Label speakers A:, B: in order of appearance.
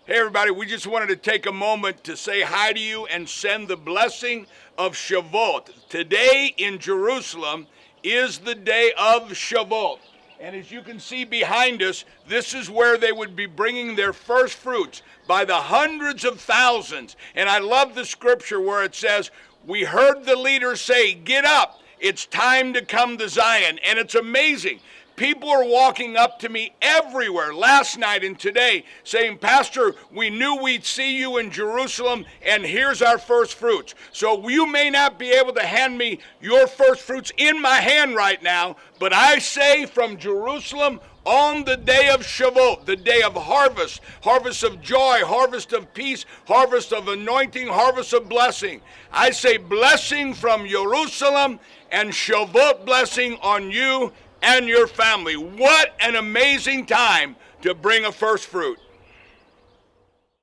A: Hey everybody, we just wanted to take a moment to say hi to you and send the blessing of Shavuot. Today in Jerusalem is the day of Shavuot. And as you can see behind us, this is where they would be bringing their first fruits by the hundreds of thousands. And I love the scripture where it says, we heard the leaders say, get up, it's time to come to Zion. And it's amazing. People are walking up to me everywhere last night and today saying, Pastor, we knew we'd see you in Jerusalem, and here's our first fruits. So you may not be able to hand me your first fruits in my hand right now, but I say from Jerusalem, on the day of Shavuot, the day of harvest, harvest of joy, harvest of peace, harvest of anointing, harvest of blessing. I say blessing from Jerusalem and Shavuot blessing on you and your family. What an amazing time to bring a first fruit.